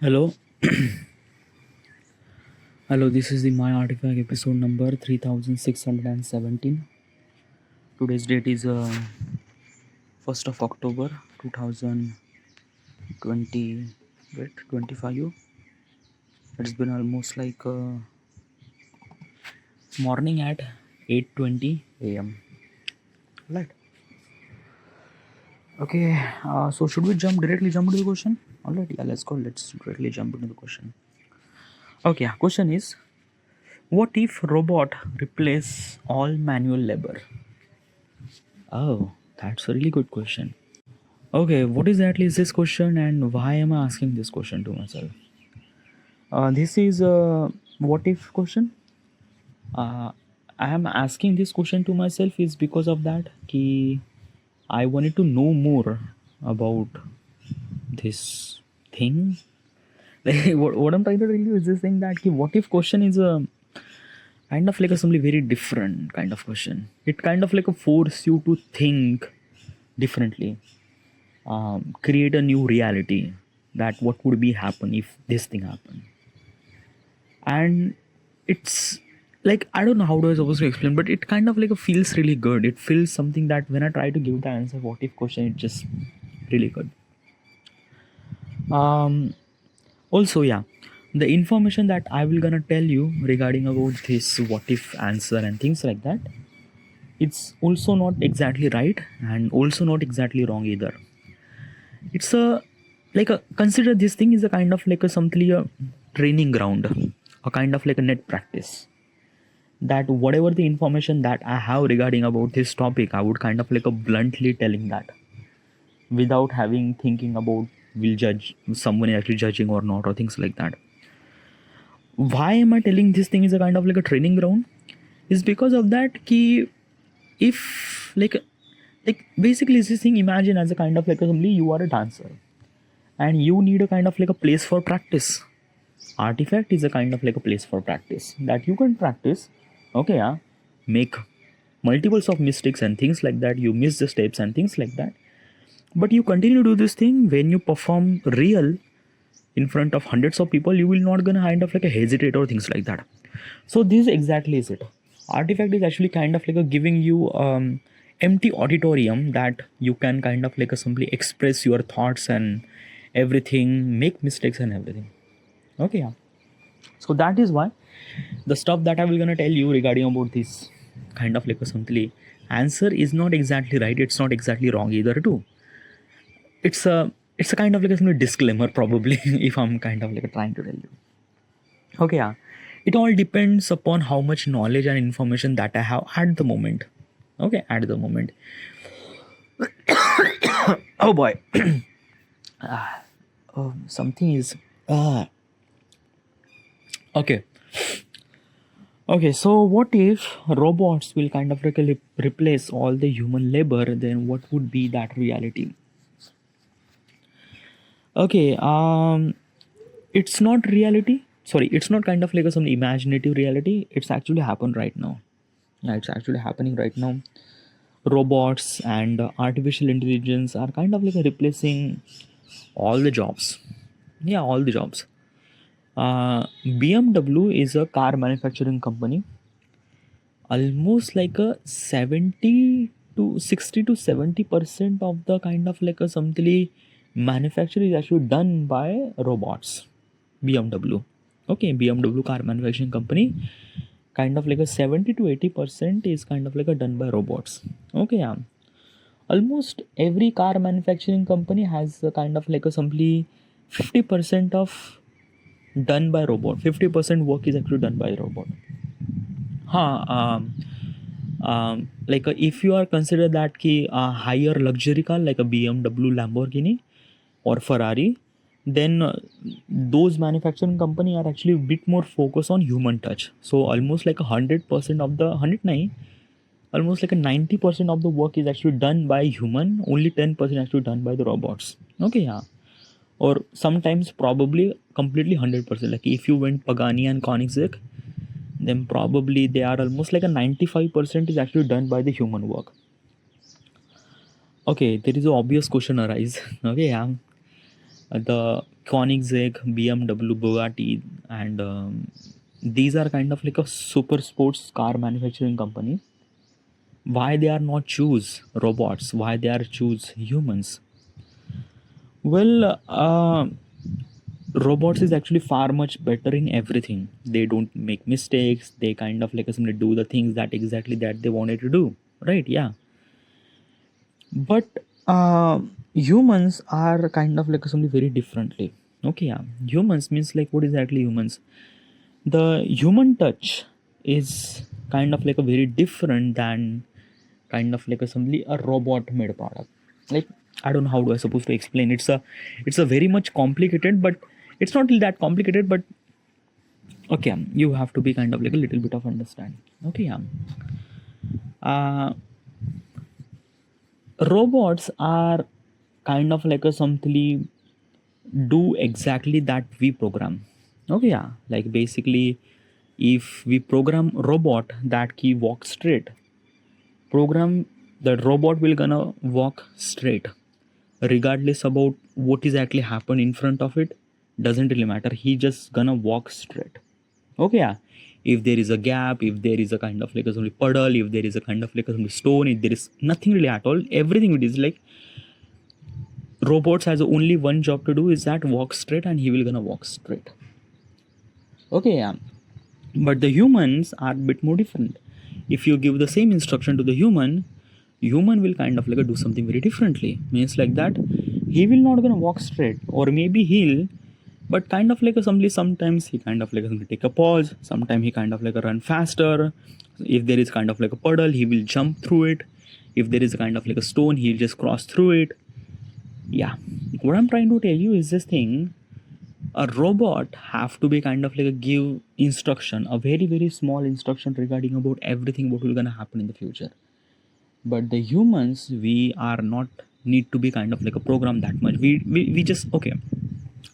Hello, hello. This is the My Artifact episode number 3617. Today's date is 1st of October 2020. Wait, 25. It's been almost like morning at 8:20 a.m. Right. Okay. So should we directly jump into the question? Alright. Yeah. Let's go. Let's directly jump into the question. Okay. Question is, what if robot replace all manual labor? Oh, that's a really good question. Okay, what exactly is this question and why am I asking this question to myself? This is a what if question. Uh, I am asking this question to myself is because of that ki I wanted to know more about this thing. Like, what I'm trying to tell you is this thing that ki what if question is a kind of like a something very different kind of question. It kind of like a force you to think differently, create a new reality that what would be happen if this thing happened. And it's like I don't know how do I supposed to explain, but it kind of like feels really good. It feels something that when I try to give the answer what if question, it just really good. um Also, yeah, the information that I will gonna tell you regarding about this what if answer and things like that, it's also not exactly right and also not exactly wrong either. It's a like a consider this thing is a kind of like a something a training ground, a kind of like a net practice, that whatever the information that I have regarding about this topic, I would kind of like a bluntly telling that without having thinking about will judge someone actually judging or not or things like that. Why am I telling this thing is a kind of like a training ground? Is because of that key. If like basically this thing, imagine as a kind of like a simply you are a dancer and you need a kind of like a place for practice. Artifact is a kind of like a place for practice that you can practice. Okay, yeah, make multiples of mistakes and things like that, you miss the steps and things like that, but you continue to do this thing. When you perform real in front of hundreds of people, you will not gonna kind of like a hesitate or things like that. So this exactly is it. Artifact is actually kind of like a giving you empty auditorium that you can kind of like a simply express your thoughts and everything, make mistakes and everything. Okay, yeah. So that is why the stuff that I will gonna tell you regarding about this kind of like a simply answer is not exactly right. It's not exactly wrong either too. It's a kind of like a disclaimer probably if I'm kind of like trying to tell you. Okay, yeah. It all depends upon how much knowledge and information that I have at the moment. Okay, at the moment. Oh boy. Oh, something is. Okay. Okay, so what if robots will kind of like replace all the human labor? Then what would be that reality? Okay, it's not reality. Sorry, it's not kind of like some imaginative reality. It's actually happened right now. Yeah, it's actually happening right now. Robots and artificial intelligence are kind of like replacing all the jobs. Yeah, all the jobs. BMW is a car manufacturing company. Almost like a 70 to 60 to 70% of the kind of like a something manufacture is actually done by robots. BMW. Okay, BMW car manufacturing company, kind of like a 70 to 80% is kind of like a done by robots. Okay, yeah. Almost every car manufacturing company has a kind of like a simply 50% of done by robot. 50% work is actually done by robot. Huh, like if you are consider that ki a higher luxury car like a BMW, Lamborghini or Ferrari, then those manufacturing company are actually a bit more focused on human touch. So almost like 100% of the 109, almost like a 90% of the work is actually done by human. Only 10% actually done by the robots. Okay, yeah. Or sometimes probably completely 100%. Like if you went Pagani and Koenigsegg, then probably they are almost like a 95% is actually done by the human work. Okay, there is an obvious question arise. Okay, yeah. the Koenigsegg, BMW, Bugatti, and these are kind of like a super sports car manufacturing company. Why they are not choose robots? Why they are choose humans? Well, robots is actually far much better in everything. They don't make mistakes. They kind of like simply do the things that exactly that they wanted to do. Right? Yeah. But humans are kind of like something very differently. Okay, yeah. Humans means like what exactly humans? The human touch is kind of like a very different than kind of like a simply a robot made product. Like I don't know how do I supposed to explain. It's a very much complicated, but it's not really that complicated. But okay, you have to be kind of like a little bit of understand. Okay, yeah. Uh, Robots are kind of like a something do exactly that we program. Okay, yeah. Like basically, if we program robot that key walk straight, program the robot will gonna walk straight, regardless about what is actually happened in front of it. Doesn't really matter. He just gonna walk straight. Okay, yeah. If there is a gap, if there is a kind of like a some puddle, if there is a kind of like a some stone, if there is nothing really at all, everything it is like robots has only one job to do is that walk straight and he will gonna walk straight. Okay, yeah. But the humans are a bit more different. If you give the same instruction to the human will kind of like do something very differently. Means like that he will not gonna walk straight, or maybe he'll, but kind of like a sometimes he kind of like take a pause, sometimes he kind of like a run faster. If there is kind of like a puddle, he will jump through it. If there is a kind of like a stone, he'll just cross through it. Yeah, what I'm trying to tell you is this thing: a robot have to be kind of like a give instruction, a very very small instruction regarding about everything what will gonna happen in the future. But the humans, we are not need to be kind of like a program that much. We just okay.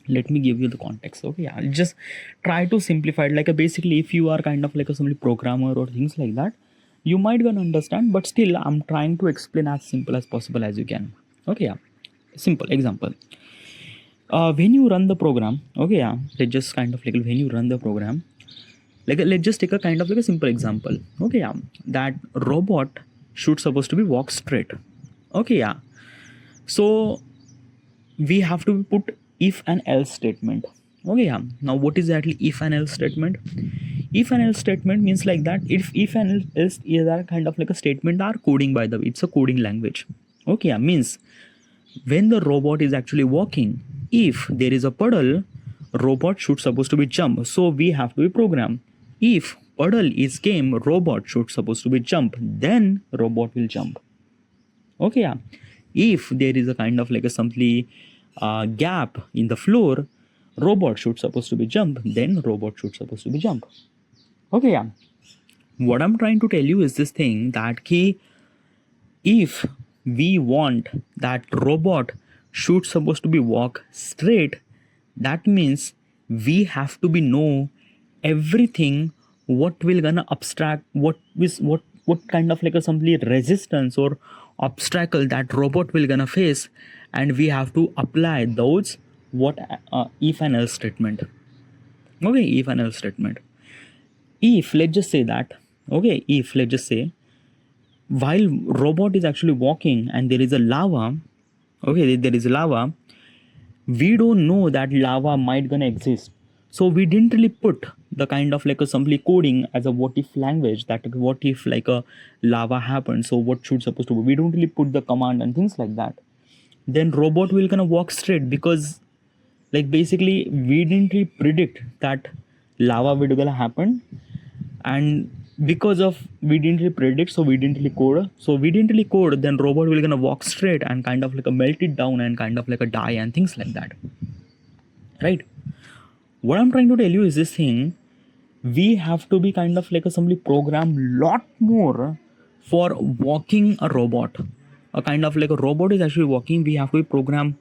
Let me give you the context. Okay, yeah, I'll just try to simplify it. Like a basically, if you are kind of like a somebody programmer or things like that, you might gonna understand. But still, I'm trying to explain as simple as possible as you can. Okay, yeah. Simple example, when you run the program. Okay, yeah, let's just kind of like when you run the program, like let's just take a kind of like a simple example. Okay, yeah, that robot should supposed to be walk straight. Okay, yeah. So we have to put if and else statement. Okay, yeah. Now what is actually if and else statement? If and else statement means like that if and else is a kind of like a statement are coding, by the way, it's a coding language. Okay, yeah, means when the robot is actually walking, if there is a puddle, robot should supposed to be jump, so we have to be program. If puddle is came, robot should supposed to be jump, then robot will jump. Okay, yeah. If there is a kind of like a simply gap in the floor, robot should supposed to be jump, then robot should supposed to be jump. Okay, yeah. What I'm trying to tell you is this thing that key, if we want that robot should supposed to be walk straight, that means we have to be know everything what will gonna abstract what kind of like a simply resistance or obstacle that robot will gonna face, and we have to apply those what if and else statement. Okay, if and else statement. If let's just say that, okay, if let's just say while robot is actually walking and there is a lava, okay, there is lava, we don't know that lava might gonna exist, so we didn't really put the kind of like a simply coding as a what if language, that what if like a lava happens, so what should supposed to be, we don't really put the command and things like that. Then robot will gonna walk straight, because like basically we didn't really predict that lava will gonna happen, and because of we didn't really predict, so we didn't really code, then robot will gonna walk straight and kind of like a melt it down and kind of like a die and things like that. Right? What I'm trying to tell you is this thing: we have to be kind of like a simply program lot more for walking a robot. A kind of like a robot is actually walking, we have to be program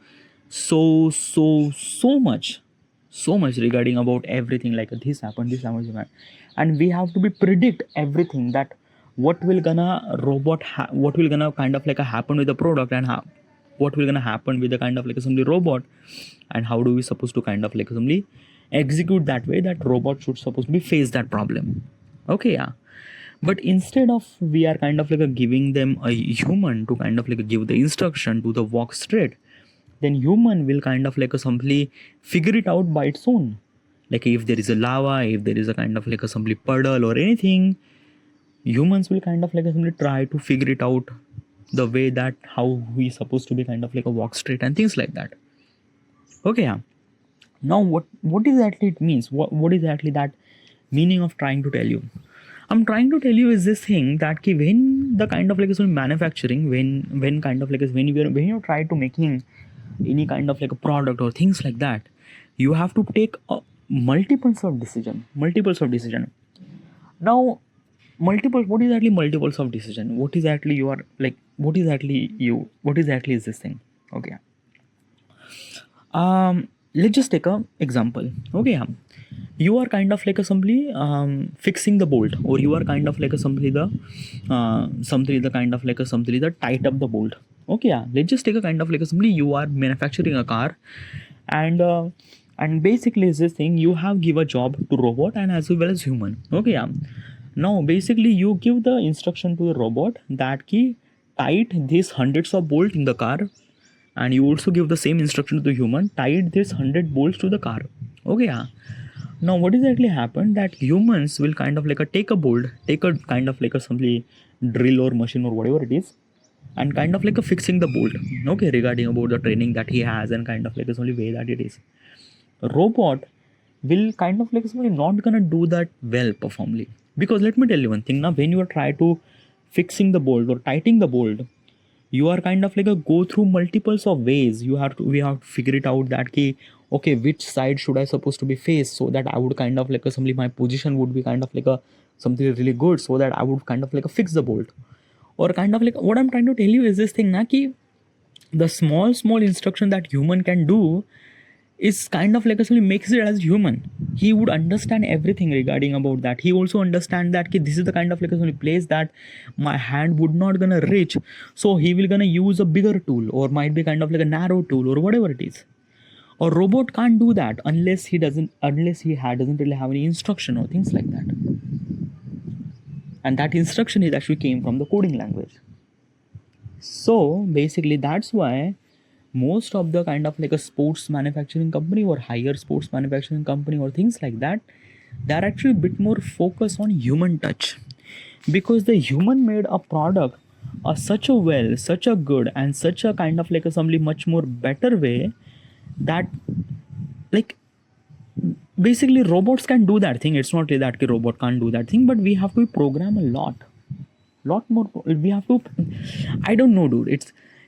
so much regarding about everything, like this happened, and we have to be predict everything that what will gonna what will gonna kind of like a happen with the product, and how. what will gonna happen with the kind of like assembly robot, and how do we supposed to kind of like assembly execute that way that robot should supposed to be face that problem. Okay, yeah. But instead of we are kind of like giving them a human to kind of like give the instruction to the walk straight, then human will kind of like simply figure it out by its own. Like if there is a lava, if there is a kind of like a simply puddle or anything, humans will kind of like simply try to figure it out the way that how we supposed to be kind of like a walk straight and things like that. Okay, yeah. Now what exactly it means, what is exactly that meaning of trying to tell you? I'm trying to tell you is this thing that ki when the kind of like manufacturing, when kind of like when you try to making any kind of like a product or things like that, you have to take multiples of decision. Now multiple, what is actually multiples of decision, what is actually you are like, what is actually you, what is actually is this thing? Okay, let's just take a example. Okay, you are kind of like a simply fixing the bolt, or you are kind of like a simply the simply the kind of like a simply the tight up the bolt. Okay, yeah, let's just take a kind of like a simply you are manufacturing a car, and basically is this thing you have give a job to robot and as well as human. Okay, yeah. Now basically you give the instruction to the robot that key tight these hundreds of bolts in the car, and you also give the same instruction to the human tight this 100 bolts to the car. Okay, yeah. Now what exactly happened that humans will kind of like a take a bolt, take a kind of like a simply drill or machine or whatever it is, and kind of like a fixing the bolt. Okay, regarding about the training that he has and kind of like it's only way that it is. A robot will kind of like simply not gonna do that well performly, because let me tell you one thing. Now when you are try to fixing the bolt or tightening the bolt, you are kind of like a go through multiples of ways. We have to figure it out that key, okay, which side should I supposed to be faced, so that I would kind of like assembly my position would be kind of like a something really good, so that I would kind of like a fix the bolt. Or kind of like what I'm trying to tell you is this thing na ki the small instruction that human can do is kind of like actually makes it as human. He would understand everything regarding about that. He also understand that ki this is the kind of like a place that my hand would not gonna reach, so he will gonna use a bigger tool or might be kind of like a narrow tool or whatever it is. Or robot can't do that unless doesn't really have any instruction or things like that. And that instruction is actually came from the coding language. So basically that's why most of the kind of like a sports manufacturing company or higher sports manufacturing company or things like that, they're actually a bit more focused on human touch, because the human made a product such a good and such a kind of like a somebody much more better way that like basically robots can do that thing. It's not really that robot can't do that thing, but we have to program a lot more. We have to, I don't know dude,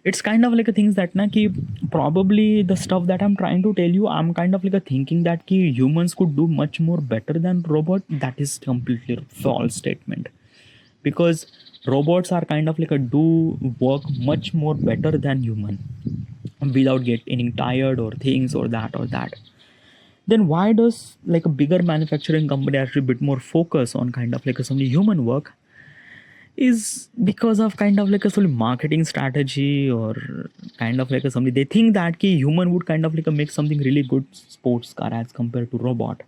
it's kind of like a things that na ki probably the stuff that I'm trying to tell you, I'm kind of like a thinking that ki humans could do much more better than robot. That is completely false statement, because robots are kind of like a do work much more better than human without getting tired or things or that. Then why does like a bigger manufacturing company actually a bit more focus on kind of like a some human work? Is because of kind of like a sort of marketing strategy, or kind of like a something they think that ki human would kind of like a make something really good sports car as compared to robot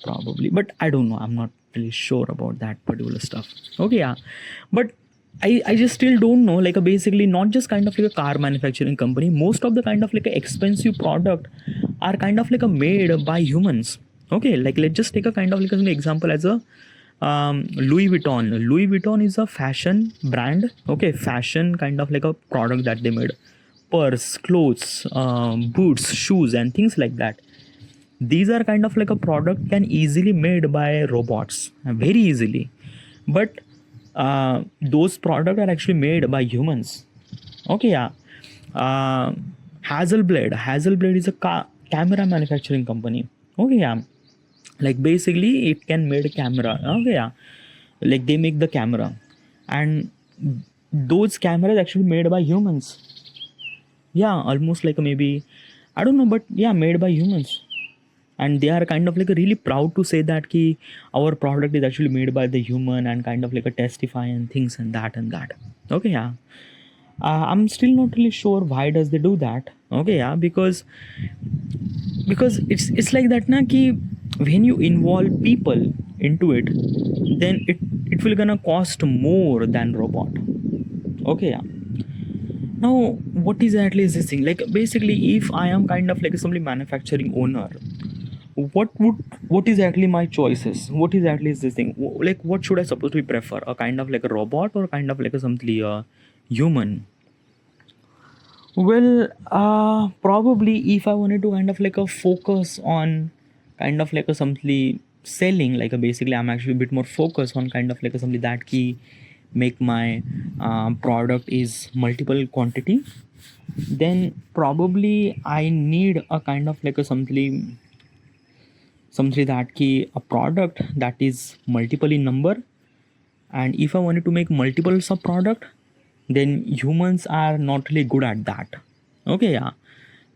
probably. But I don't know, I'm not really sure about that particular stuff. Okay, yeah. But I just still don't know, like a basically not just kind of like a car manufacturing company, most of the kind of like a expensive product are kind of like a made by humans. Okay, like let's just take a kind of like an example as a Louis Vuitton. Louis Vuitton is a fashion brand. Okay, fashion kind of like a product that they made. Purse, clothes, boots, shoes, and things like that. These are kind of like a product can easily made by robots, very easily. But those products are actually made by humans. Okay, yeah. Hasselblad is a camera manufacturing company. Okay, yeah. Like basically it can made a camera. Okay, yeah. Like they make the camera, and those cameras actually made by humans. Yeah, almost like a maybe, I don't know, but yeah, made by humans. And they are kind of like a really proud to say that ki our product is actually made by the human, and kind of like a testify and things and that. Okay, yeah. I'm still not really sure why does they do that. Okay, yeah, because it's like that na ki when you involve people into it, then it will gonna cost more than robot. Okay, yeah. Now what exactly is this thing? Like basically, if I am kind of like assembly manufacturing owner, what exactly my choices? What exactly is this thing? Like what should I supposed to prefer? A kind of like a robot or kind of like a something human? Well, probably if I wanted to kind of like a focus on kind of like a something selling, like a basically I'm actually a bit more focused on kind of like a something that key make my product is multiple quantity, then probably I need a kind of like a something that key a product that is multiple in number. And if I wanted to make multiple sub product, then humans are not really good at that. Okay, yeah.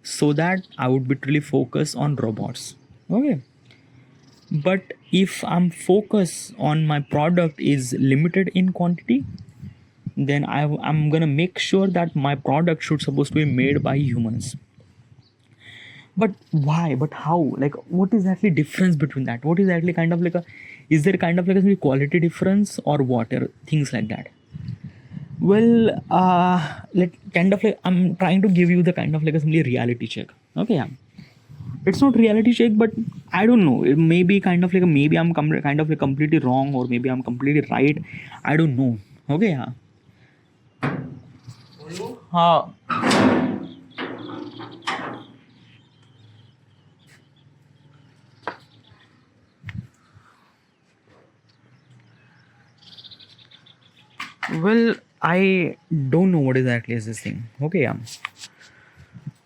So that I would be really focused on robots. Okay. But if I'm focused on my product is limited in quantity, then I'm gonna make sure that my product should supposed to be made by humans. But why? But how? Like what is actually difference between that? What is actually kind of like a is there kind of like a quality difference or what or things like that? Well, let kind of like I'm trying to give you the kind of like a simply reality check. Okay, yeah. It's not reality check, but I don't know. It may be kind of like a, maybe I'm kind of like completely wrong, or maybe I'm completely right. I don't know. Okay, yeah. Uh, well, I don't know what exactly is this thing. Okay, yeah.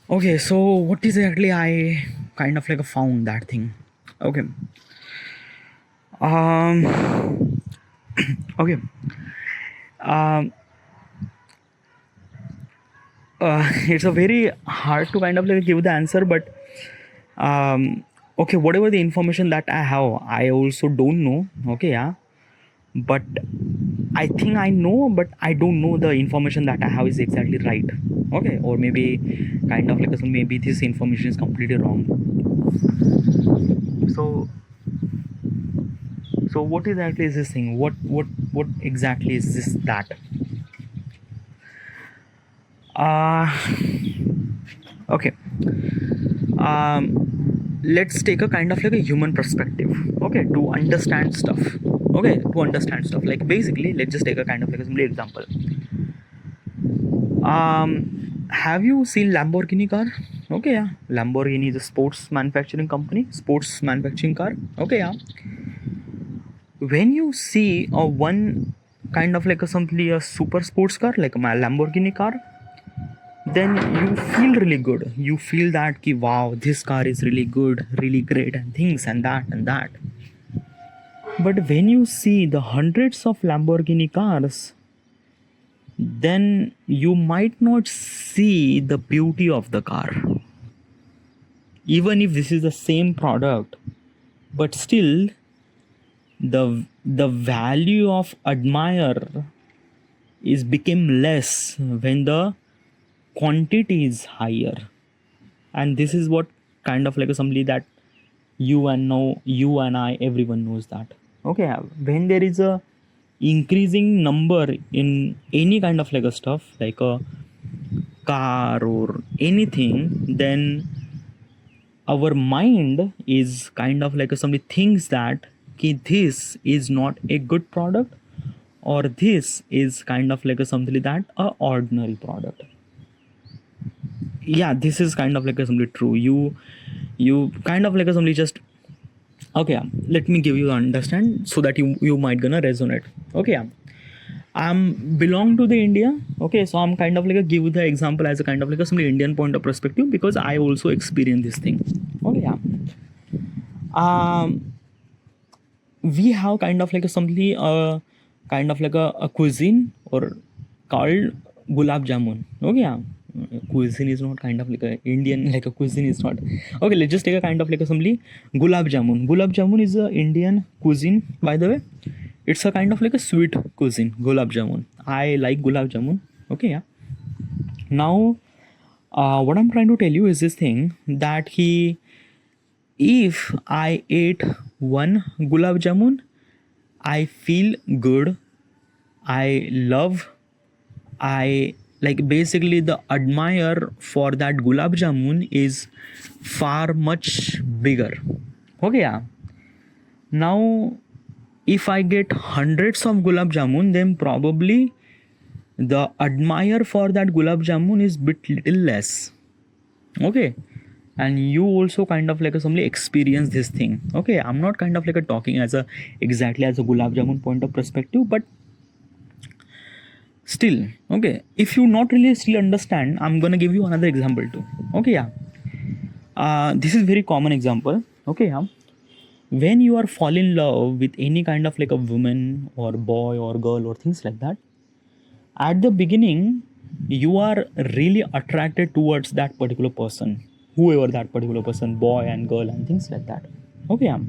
Okay, so what is exactly I kind of like found that thing. Okay. Um. Okay. Um. It's a very hard to kind of like give the answer, but okay, whatever the information that I have, I also don't know. Okay, yeah, but I think I know, but I don't know the information that I have is exactly right. Okay, or maybe kind of like so maybe this information is completely wrong. So so what exactly is this thing? What exactly is this that? Uh okay. Let's take a kind of like a human perspective, okay, to understand stuff. Okay, to understand stuff, like basically let's just take a kind of like a simple example. Have you seen Lamborghini car? Okay, yeah. Lamborghini is a sports manufacturing company, sports manufacturing car. Okay, yeah. When you see a one kind of like a simply a super sports car like a Lamborghini car, then you feel really good. You feel that ki, wow, this car is really good, really great, and things and that and that. But when you see the hundreds of Lamborghini cars, then you might not see the beauty of the car. Even if this is the same product, but still the value of admire is become less when the quantity is higher. And this is what kind of like somebody that you and I everyone knows that. Okay, when there is a increasing number in any kind of like a stuff like a car or anything, then our mind is kind of like somebody thinks that ki, this is not a good product, or this is kind of like a something that a ordinary product. Yeah, this is kind of like a something true. You kind of like a somebody just okay, yeah, let me give you understand so that you might gonna resonate. Okay, yeah. I'm belong to the India. Okay, so I'm kind of like a give the example as a kind of like a some Indian point of perspective, because I also experience this thing. Okay, yeah. um we have kind of like a something kind of like a cuisine or called gulab jamun. Okay, yeah. Cuisine is not kind of like a Indian like a cuisine is not. Okay, let's just take a kind of like a something gulab jamun. Gulab jamun is a Indian cuisine, by the way. It's a kind of like a sweet cuisine, gulab jamun. I like gulab jamun. Okay, yeah. Now, what I'm trying to tell you is this thing that if I ate one gulab jamun, I feel good. I love. I like basically the admire for that gulab jamun is far much bigger. Okay, yeah. Now, if I get hundreds of gulab jamun, then probably the admire for that gulab jamun is bit little less. Okay, and you also kind of like a somebody experience this thing. Okay, I'm not kind of like a talking as a exactly as a gulab jamun point of perspective, but still, okay, if you not really still understand, I'm gonna give you another example too. Okay, yeah. This is very common example. Okay, yeah. When you are fall in love with any kind of like a woman or boy or girl or things like that, at the beginning you are really attracted towards that particular person, whoever that particular person, boy and girl and things like that. Okay, yeah.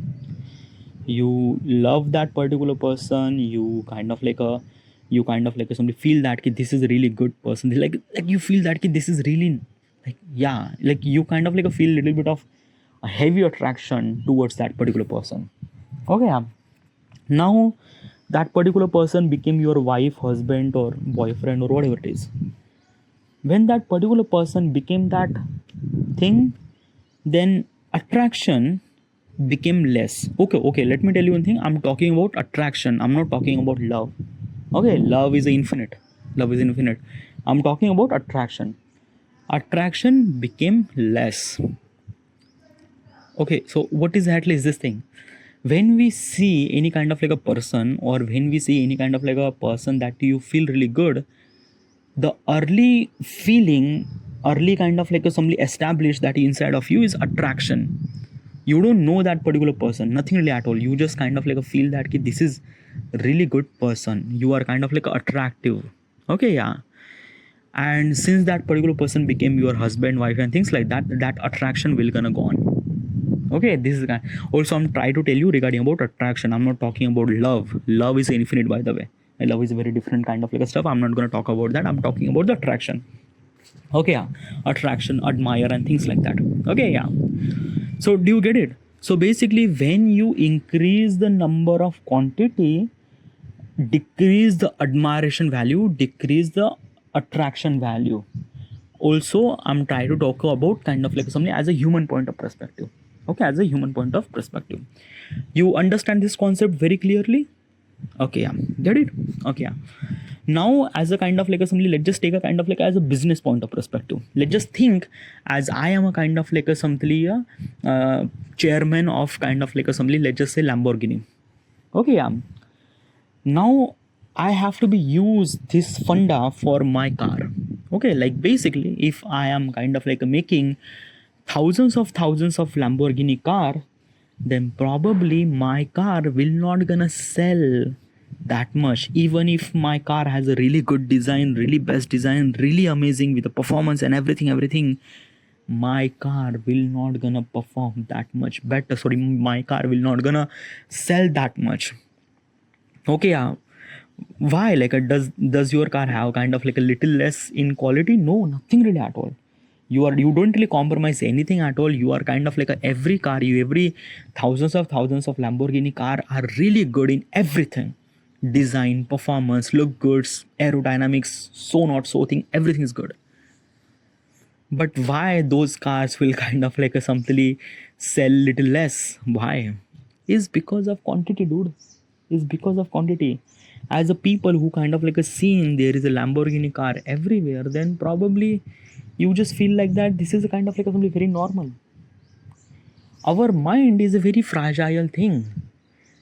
You love that particular person, you kind of like somebody feel that ki, this is a really good person, like you feel that ki, this is really like, yeah, like you kind of like a feel little bit of a heavy attraction towards that particular person. Okay, yeah. Now that particular person became your wife, husband or boyfriend or whatever it is. When that particular person became that thing, then attraction became less. Okay, let me tell you one thing. I'm talking about attraction, I'm not talking about love. Okay, love is infinite. Love is infinite. I'm talking about attraction. Attraction became less. Okay, so what exactly is this thing? When we see any kind of like a person, or when we see any kind of like a person that you feel really good, the early feeling, early kind of like a somebody established that inside of you is attraction. You don't know that particular person, nothing really at all. You just kind of like a feel that ki, this is really good person. You are kind of like attractive. Okay, yeah. And since that particular person became your husband, wife and things like that, that attraction will gonna go on. Okay, this is also I'm trying to tell you regarding about attraction. I'm not talking about love. Love is infinite, by the way. And love is a very different kind of like a stuff. I'm not going to talk about that. I'm talking about the attraction. Okay, yeah. Attraction, admire and things like that. Okay, yeah. So do you get it? So basically when you increase the number of quantity, decrease the admiration value, decrease the attraction value. Also I'm trying to talk about kind of like something as a human point of perspective. Okay, as a human point of perspective, you understand this concept very clearly. Okay, yeah, get it. Okay, yeah. Now as a kind of like a something, let's just take a kind of like as a business point of perspective. Let's just think as I am a kind of like a something chairman of kind of like a something, let's just say Lamborghini. Okay, yeah. Now I have to be use this funda for my car. Okay, like basically if I am kind of like making thousands of Lamborghini car, then probably my car will not gonna sell that much. Even if my car has a really good design, really best design, really amazing with the performance and everything, my car will not gonna perform that much better. Sorry, my car will not gonna sell that much. Okay, yeah. Why? Like, does your car have kind of like a little less in quality? No, nothing really at all. You don't really compromise anything at all. You are kind of like every car, every thousands of Lamborghini car are really good in everything. Design, performance, look good, aerodynamics, so not so thing, everything is good. But why those cars will kind of like a something sell little less? Why? Is because of quantity, dude. Is because of quantity. As a people who kind of like a scene, there is a Lamborghini car everywhere, then probably you just feel like that this is a kind of like a something very normal. Our mind is a very fragile thing.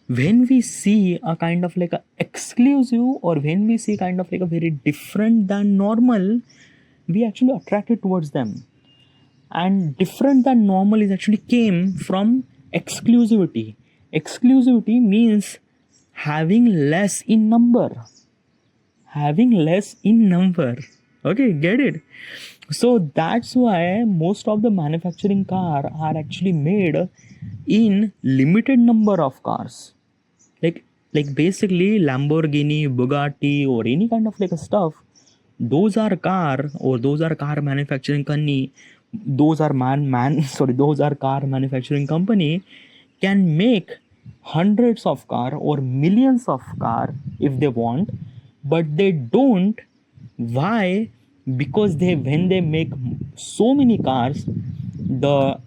When we see a kind of like a exclusive, or when we see kind of like a very different than normal, we actually attracted towards them. And different than normal is actually came from exclusivity. Exclusivity means having less in number. Having less in number. Okay, get it? So that's why most of the manufacturing car are actually made in limited number of cars. Like basically Lamborghini, Bugatti or any kind of like a stuff, those are car manufacturing company, those are car manufacturing company can make hundreds of car or millions of car if they want, but they don't. Why? Because they, when they make so many cars, the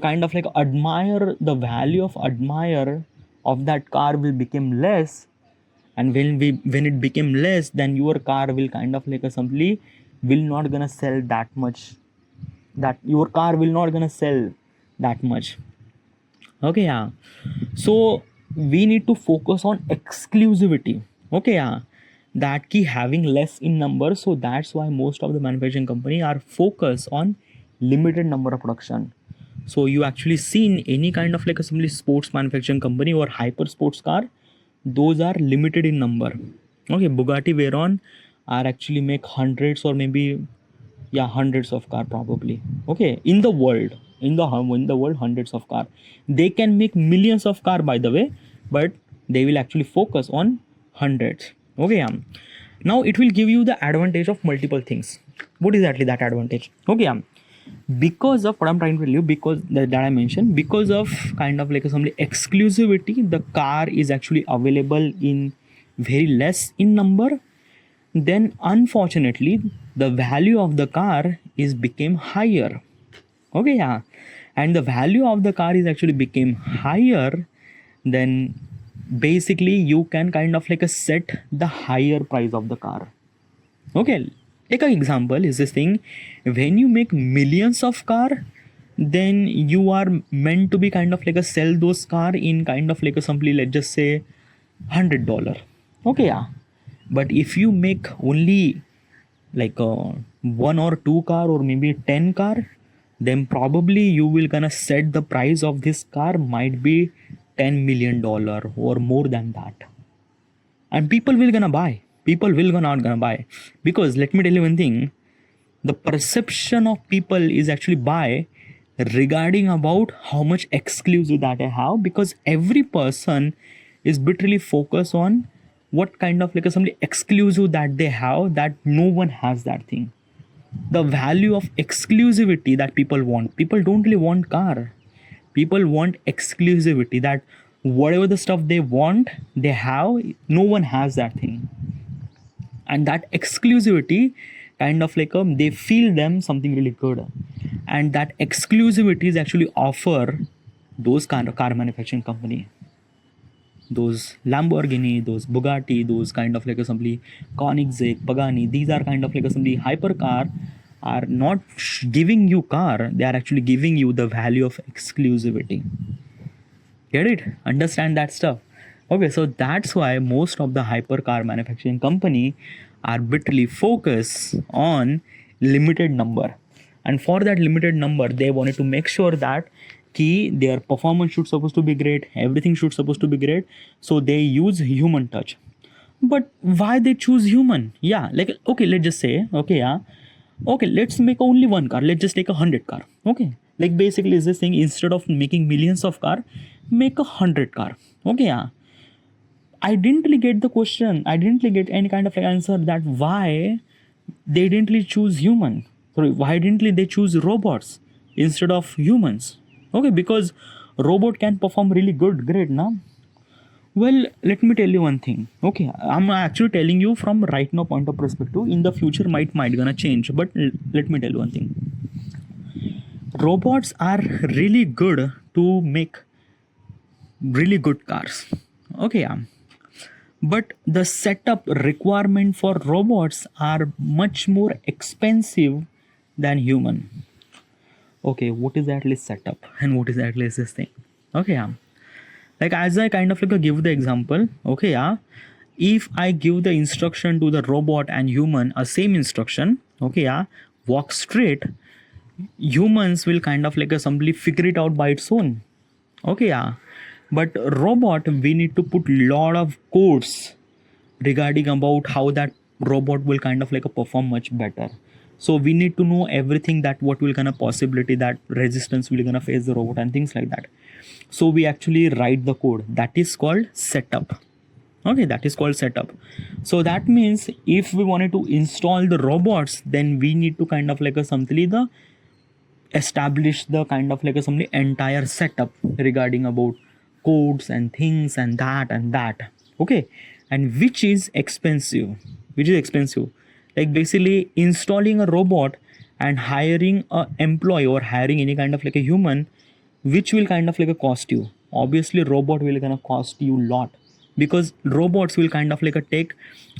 kind of like admire, the value of admire of that car will become less. And when it became less, then your car will kind of like a simply will not gonna sell that much, that your car will not gonna sell that much. Okay, yeah. So we need to focus on exclusivity. Okay, yeah. That key having less in number. So that's why most of the manufacturing company are focused on limited number of production. So you actually see in any kind of like a simply sports manufacturing company or hyper sports car, those are limited in number. Okay, Bugatti Veyron are actually make hundreds or maybe, yeah, hundreds of car probably. Okay, in the world, in the world, hundreds of car. They can make millions of car, by the way, but they will actually focus on hundreds. Okay, now it will give you the advantage of multiple things. What is exactly that advantage? Okay, because of what I'm trying to tell you, because that I mentioned, because of kind of like some exclusivity, the car is actually available in very less in number, then unfortunately the value of the car is became higher. Okay, yeah. And the value of the car is actually became higher, then basically you can kind of like a set the higher price of the car. Okay, take an example is this thing, when you make millions of car, then you are meant to be kind of like a sell those car in kind of like a simply, let's just say $100. Okay, yeah. But if you make only like a one or two car or maybe 10 car, then probably you will gonna set the price of this car might be $10 million or more than that, and people will gonna buy, people will gonna buy. Because let me tell you one thing, the perception of people is actually buy regarding about how much exclusive that I have, because every person is literally focused on what kind of like a something exclusive that they have, that no one has that thing. The value of exclusivity that people want, people don't really want car, people want exclusivity, that whatever the stuff they want they have, no one has that thing. And that exclusivity kind of like they feel them something really good, and that exclusivity is actually offer those kind of car manufacturing company, those Lamborghini, those Bugatti, those kind of like assembly Koenigsegg, Pagani. These are kind of like assembly hypercar are not giving you car, they are actually giving you the value of exclusivity. Get it? Understand that stuff? Okay, so that's why most of the hypercar manufacturing company are literally focus on limited number. And for that limited number, they wanted to make sure that key their performance should supposed to be great, everything should supposed to be great. So they use human touch. But why they choose human? Yeah, like okay, let's just say, okay, yeah, okay, let's make only one car, let's just take 100 car. Okay, like basically is this thing, instead of making millions of car, make 100 car. Okay, yeah. I didn't really get the question, I didn't really get any kind of like answer that why they didn't really choose human, sorry, why didn't really they choose robots instead of humans? Okay, because robot can perform really good, great now. Well, let me tell you one thing. Okay, I'm actually telling you from right now point of perspective. In the future, might gonna change. But let me tell you one thing. Robots are really good to make really good cars. Okay, yeah. But the setup requirement for robots are much more expensive than human. Okay, what is actually setup and what is actually this thing? Okay, yeah. Like as I kind of like give the example, okay, yeah, if I give the instruction to the robot and human a same instruction, okay, yeah, walk straight, humans will kind of like simply figure it out by its own. Okay, yeah. But robot, we need to put lot of codes regarding about how that robot will kind of like perform much better. So we need to know everything, that what will kind of possibility that resistance will gonna face the robot and things like that. So we actually write the code that is called setup. Okay, that is called setup. So that means if we wanted to install the robots, then we need to kind of like a something the establish the kind of like a some entire setup regarding about codes and things and that. Okay, and which is expensive, like basically installing a robot and hiring a employee or hiring any kind of like a human, which will kind of like a cost you. Obviously robot will gonna cost you lot, because robots will kind of like a take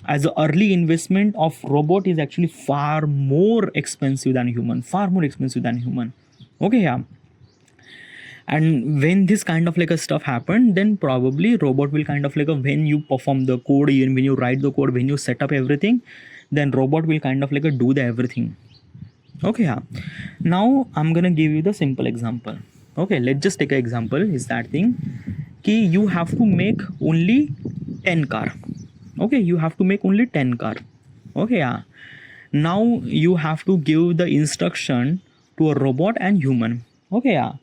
as a early investment of robot is actually far more expensive than human, far more expensive than human. Okay, yeah. And when this kind of like a stuff happened, then probably robot will kind of like a, when you perform the code, even when you write the code, when you set up everything, then robot will kind of like a do the everything. Okay, yeah. Now I'm gonna give you the simple example. Okay, let's just take an example. Is that thing कि you have to make only 10 car. Okay, you have to make only 10 car. Okay, yeah. Now you have to give the instruction to a robot and human. Okay, yeah.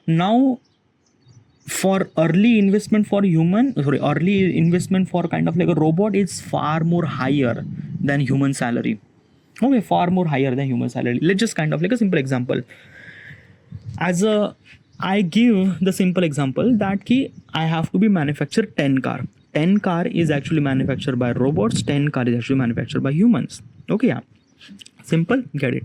Now for early investment for early investment for kind of like a robot is far more higher than human salary. Okay, far more higher than human salary. Let's just kind of like a simple example. As a I give the simple example that ki I have to be manufactured 10 car. 10 car is actually manufactured by robots, 10 car is actually manufactured by humans. Okay, yeah. Simple, get it.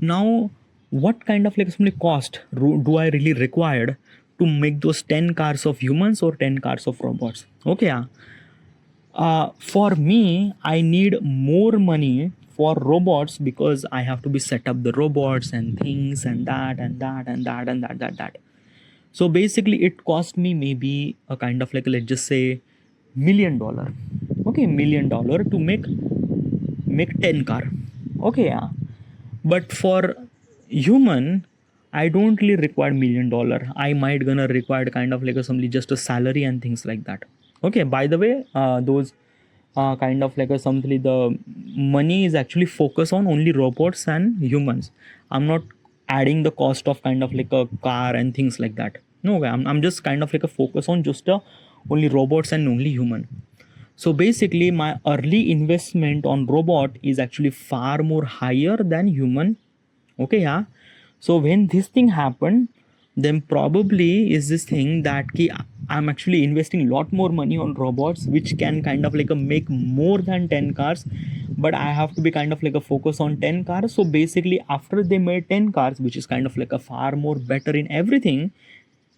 Now, what kind of like cost do I really required to make those 10 cars of humans or 10 cars of robots? Okay, yeah. For me, I need more money for robots because I have to be set up the robots and things and that. So basically, it cost me maybe a kind of like, let's just say $1 million. Okay, $1 million to make 10 car. Okay, yeah. But for human, I don't really require $1 million. I might gonna require kind of like somebody just a salary and things like that. Okay, by the way, those kind of like something, the money is actually focused on only robots and humans. I'm not adding the cost of kind of like a car and things like that. No, I'm just kind of like a focus on just only robots and only human. So basically my early investment on robot is actually far more higher than human. Okay, yeah. So when this thing happened, then probably is this thing that ki I'm actually investing a lot more money on robots, which can kind of like a make more than 10 cars, but I have to be kind of like a focus on 10 cars. So basically after they made 10 cars, which is kind of like a far more better in everything.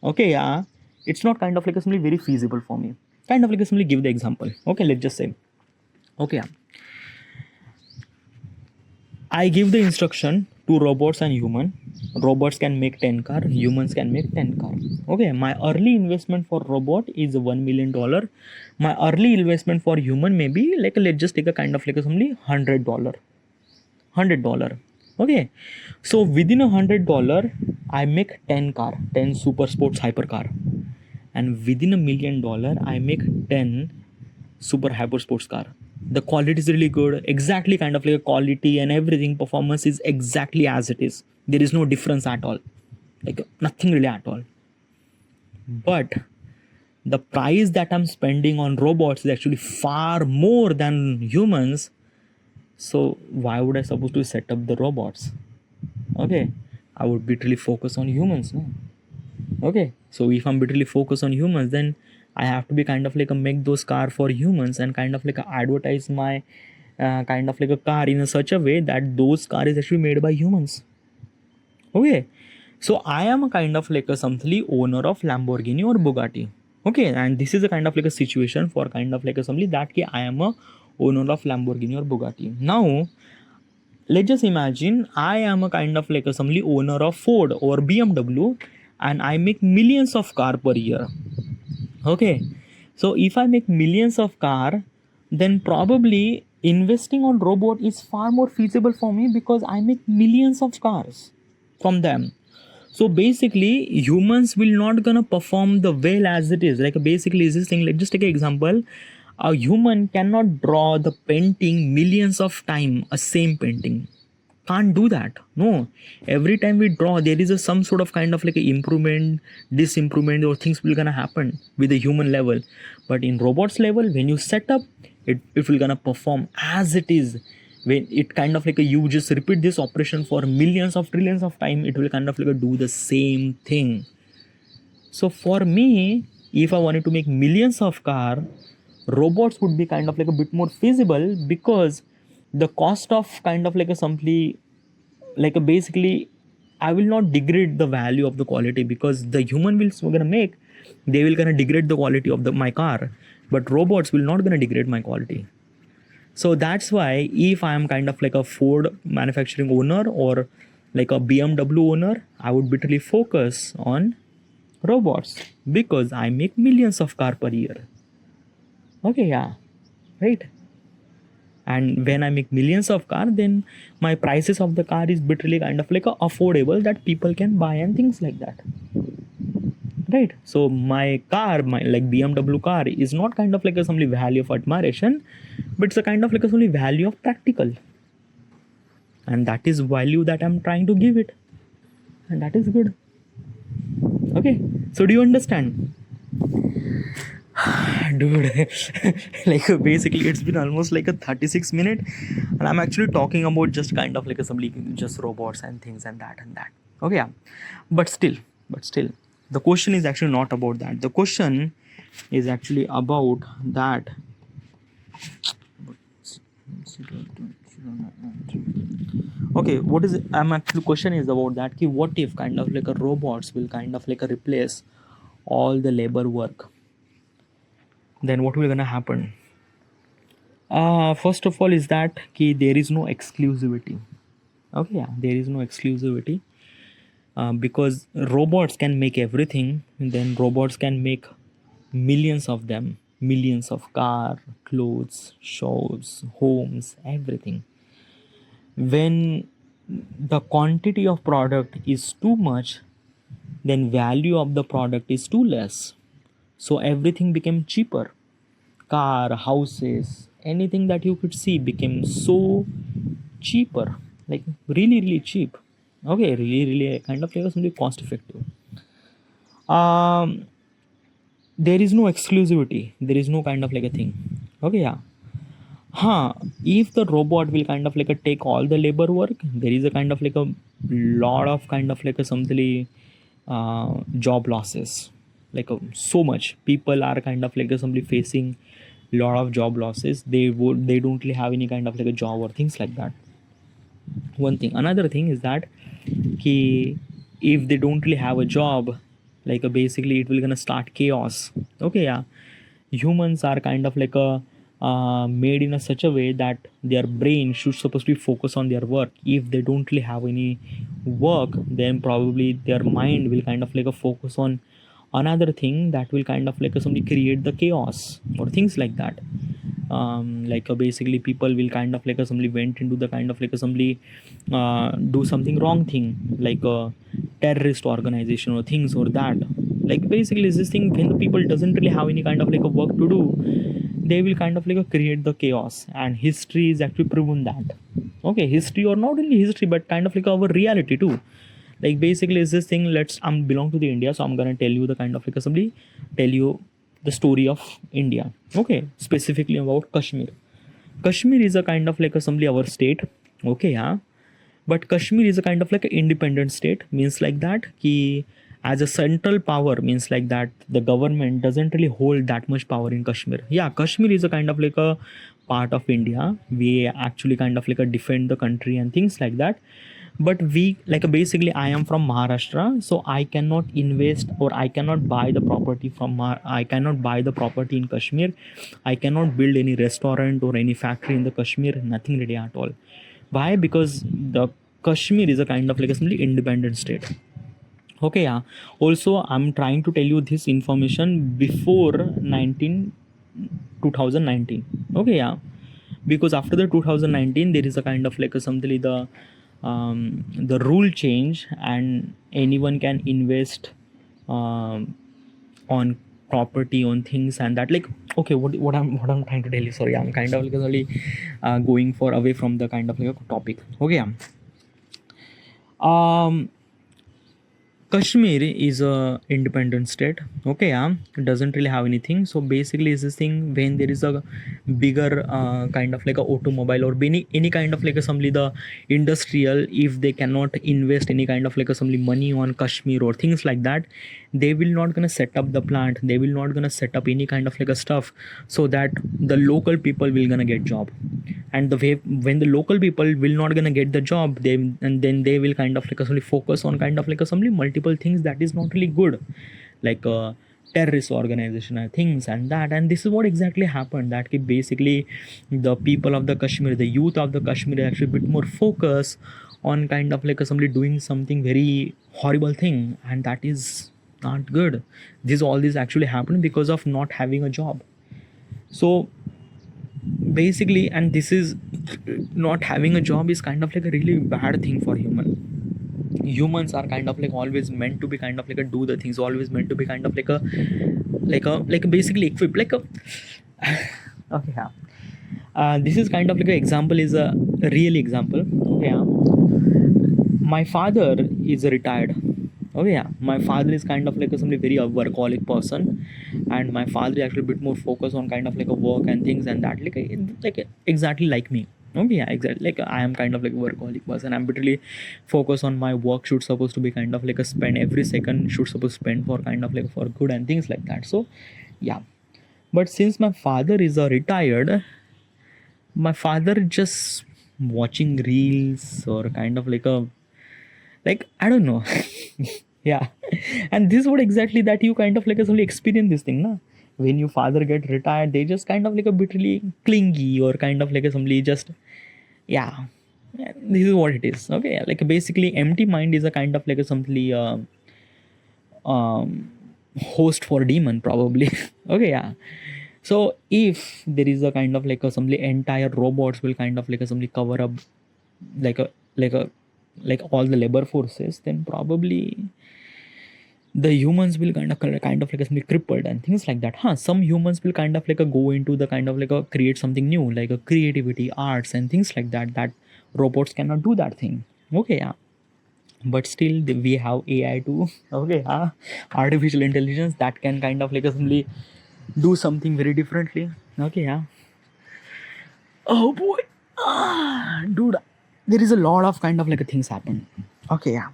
Okay, yeah, it's not kind of like a simply very feasible for me. Kind of like a simply give the example. Okay, let's just say, okay, yeah. I give the instruction to robots and human. Robots can make 10 car, humans can make 10 car. Okay, my early investment for robot is $1 million. My early investment for human maybe like, let's just take a kind of like something $100. $100. Okay, so within $100 I make 10 car, 10 super sports hypercar, and within $1 million I make 10 super hyper sports car. The quality is really good, exactly kind of like a quality and everything, performance is exactly as it is. There is no difference at all, like nothing really at all. But the price that I'm spending on robots is actually far more than humans. So why would I supposed to set up the robots? Okay, I would literally focus on humans, no? Okay, so if I'm literally focused on humans, then I have to be kind of like a make those car for humans and kind of like a advertise my kind of like a car in a such a way that those car is actually made by humans. Okay, so I am a kind of like a something owner of Lamborghini or Bugatti. Okay, and this is a kind of like a situation for kind of like a something that I am a owner of Lamborghini or Bugatti. Now let's just imagine I am a kind of like a somebody owner of Ford or BMW, and I make millions of car per year. Okay, so if I make millions of car, then probably investing on robot is far more feasible for me because I make millions of cars from them. So basically humans will not gonna perform the well as it is. Like basically is this thing, let's just take an example. A human cannot draw the painting millions of time, a same painting. can't do that. No, every time we draw, there is some sort of kind of like a improvement, disimprovement, or things will gonna happen with the human level. But in robots level, when you set up, it will gonna perform as it is. When it kind of like a, you just repeat this operation for millions of trillions of time, it will kind of like a do the same thing. So for me, if I wanted to make millions of car, robots would be kind of like a bit more feasible, because the cost of kind of like a simply like a basically, I will not degrade the value of the quality, because the human will gonna make, they will gonna degrade the quality of the my car, but robots will not gonna degrade my quality. So that's why if I am kind of like a Ford manufacturing owner or like a BMW owner, I would literally focus on robots, because I make millions of car per year. Okay, yeah, right. And when I make millions of car, then my prices of the car is literally kind of like a affordable that people can buy and things like that, right? So my car, my like BMW car, is not kind of like a some value of admiration, but it's a kind of like a some value of practical, and that is value that I'm trying to give it, and that is good. Okay, so do you understand? Dude, like basically it's been almost like a 36 minute, and I'm actually talking about just kind of like a some just robots and things and that and that. Okay, yeah, but still the question is actually not about that. The question is actually about that. Okay, what is it? I'm actually question is about that ki what if kind of like a robots will kind of like a replace all the labor work, then what will gonna happen? First of all is that ki there is no exclusivity. Okay, yeah, there is no exclusivity, because robots can make everything, and then robots can make millions of them, millions of car, clothes, shows, homes, everything. When the quantity of product is too much, then value of the product is too less, so everything became cheaper. Car, houses, anything that you could see became so cheaper, like really really cheap. Okay, really really kind of like something cost effective. um there is no exclusivity, there is no kind of like a thing. Okay, yeah. Huh, if the robot will kind of like a take all the labor work, there is a kind of like a lot of kind of like a something job losses, like so much people are kind of like somebody facing lot of job losses. They don't really have any kind of like a job or things like that. One thing, another thing is that ki if they don't really have a job, like basically it will gonna start chaos. Okay, yeah, humans are kind of like a made in a such a way that their brain should supposed to be focused on their work. If they don't really have any work, then probably their mind will kind of like a focus on another thing that will kind of like a somebody create the chaos or things like that. Like basically people will kind of like assembly went into the kind of like assembly do something wrong thing, like a terrorist organization or things or that. Like basically is this thing, when the people doesn't really have any kind of like a work to do, they will kind of like create the chaos, and history is actually proven that. Okay, history, or not only history but kind of like our reality too. Like basically is this thing, let's I'm belong to the India, so I'm gonna tell you the kind of like assembly, tell you the story of India. Okay, specifically about Kashmir. Kashmir is a kind of like assembly our state. Okay, yeah, but Kashmir is a kind of like an independent state, means like that ki as a central power, means like that the government doesn't really hold that much power in Kashmir. Yeah, Kashmir is a kind of like a part of India. We actually kind of like a defend the country and things like that. But we like basically I am from Maharashtra, so I cannot invest or I cannot buy the property from I cannot buy the property in Kashmir. I cannot build any restaurant or any factory in the Kashmir, nothing really at all. Why? Because the Kashmir is a kind of like a simply independent state. Okay, yeah, also I'm trying to tell you this information before 2019. Okay, yeah, because after the 2019 there is a kind of like a something the rule change, and anyone can invest on property, on things and that. Like okay, what I'm trying to tell you, sorry, I'm kind of like really going for away from the kind of like a topic. Okay, yeah. um Kashmir is a independent state. Okay, yeah, it doesn't really have anything. So basically, is this thing when there is a bigger kind of like a automobile or any kind of like assembly the industrial, if they cannot invest any kind of like assembly money on Kashmir or things like that, they will not gonna set up the plant. They will not gonna set up any kind of like a stuff so that the local people will gonna get job. And the way when the local people will not gonna get the job, they and then they will kind of like assembly focus on kind of like assembly multiple things that is not really good, like terrorist organization and things and that. And this is what exactly happened, that basically the people of the Kashmir, the youth of the Kashmir actually a bit more focus on kind of like assembly doing something very horrible thing, and that is not good. This all this actually happened because of not having a job. So basically, and this is not having a job is kind of like a really bad thing for humans are kind of like always meant to be kind of like a do the things, always meant to be kind of like a basically equipped like a okay, yeah. This is kind of like an example, is a real example. Okay, yeah. My father is a retired. Oh yeah, my father is kind of like a somebody very workaholic person, and my father is actually a bit more focused on kind of like a work and things and that, like exactly like me. Okay, yeah, exactly. Like I am kind of like a workaholic person. I'm literally focused on my work. Should supposed to be kind of like a spend every second. Should supposed to spend for kind of like for good and things like that. So, yeah. But since my father is a retired, my father just watching reels or kind of like I don't know. Yeah. And this would exactly that you kind of like a experience this thing, na? When your father get retired, they just kind of like a bit really clingy or kind of like a somebody just yeah. Yeah, this is what it is. Okay, yeah. Like basically empty mind is a kind of like a something um host for demon probably. Okay, yeah. So if there is a kind of like a assembly entire robots will kind of like assembly cover up like a like a like all the labor forces, then probably the humans will kind of like be crippled and things like that. Some humans will kind of like a go into the kind of like a create something new, like a creativity, arts and things like that, that robots cannot do that thing. Okay, yeah. But still we have AI too. Okay, yeah. Artificial intelligence that can kind of like simply do something very differently. Okay, yeah. Oh boy. Dude, there is a lot of kind of like a things happen. Okay, yeah.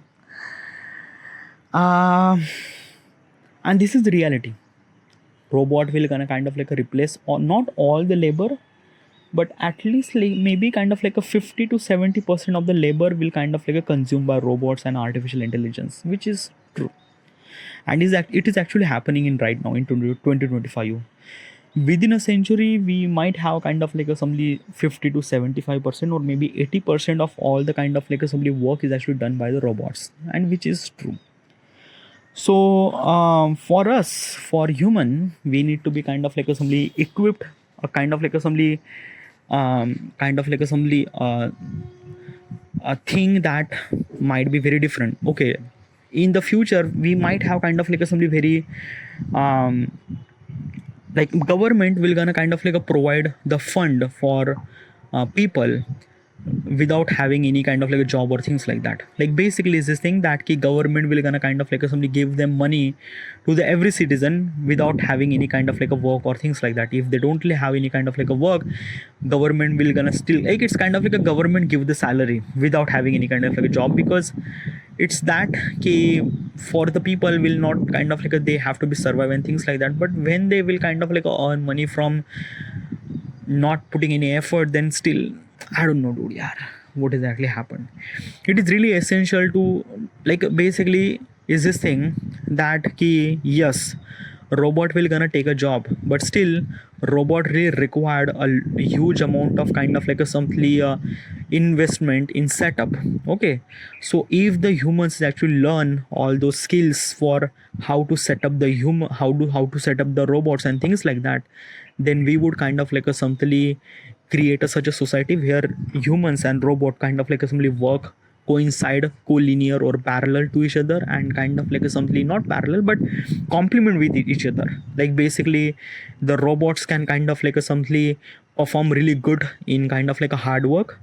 um and this is the reality. Robot will gonna kind of like a replace or not all the labor, but at least like maybe kind of like a 50 to 70% of the labor will kind of like a consumed by robots and artificial intelligence, which is true. And it is actually happening in right now in 2025. Within a century we might have kind of like a somebody 50 to 75% or maybe 80% of all the kind of like a somebody work is actually done by the robots, and which is true. So for us, for human, we need to be kind of like a somebody equipped, a kind of like a somebody kind of like a somebody a thing that might be very different. Okay, in the future we might have kind of like a somebody very um like government will gonna kind of like a provide the fund for people without having any kind of like a job or things like that. Like basically is this thing that ki government will gonna kind of like somebody give them money to the every citizen without having any kind of like a work or things like that. If they don't really have any kind of like a work, government will gonna still like it's kind of like a government give the salary without having any kind of like a job, because it's that ki for the people will not kind of like a, they have to be survive and things like that. But when they will kind of like earn money from not putting any effort, then still I don't know, dude. Yeah, what exactly happened? It is really essential to like basically is this thing that key yes, robot will gonna take a job, but still robot really required a huge amount of kind of like a something investment in setup. Okay, so if the humans actually learn all those skills for how to set up the human, how to set up the robots and things like that, then we would kind of like a something create such a society where humans and robot kind of like a simply work coincide co-linear or parallel to each other, and kind of like a something not parallel but complement with each other. Like basically the robots can kind of like a something perform really good in kind of like a hard work,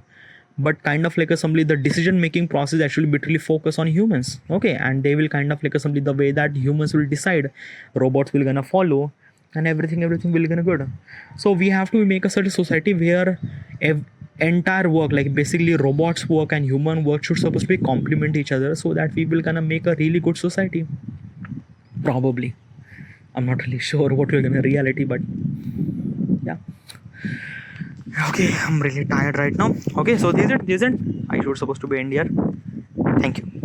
but kind of like assembly the decision making process actually literally focus on humans. Okay, and they will kind of like assembly the way that humans will decide, robots will gonna follow, and everything will gonna good. So we have to make a certain society where entire work, like basically robots work and human work, should supposed to be complement each other, so that we will gonna make a really good society. Probably, I'm not really sure what will gonna reality, but yeah. Okay, I'm really tired right now. Okay, so this is it. I should supposed to be end here. Thank you.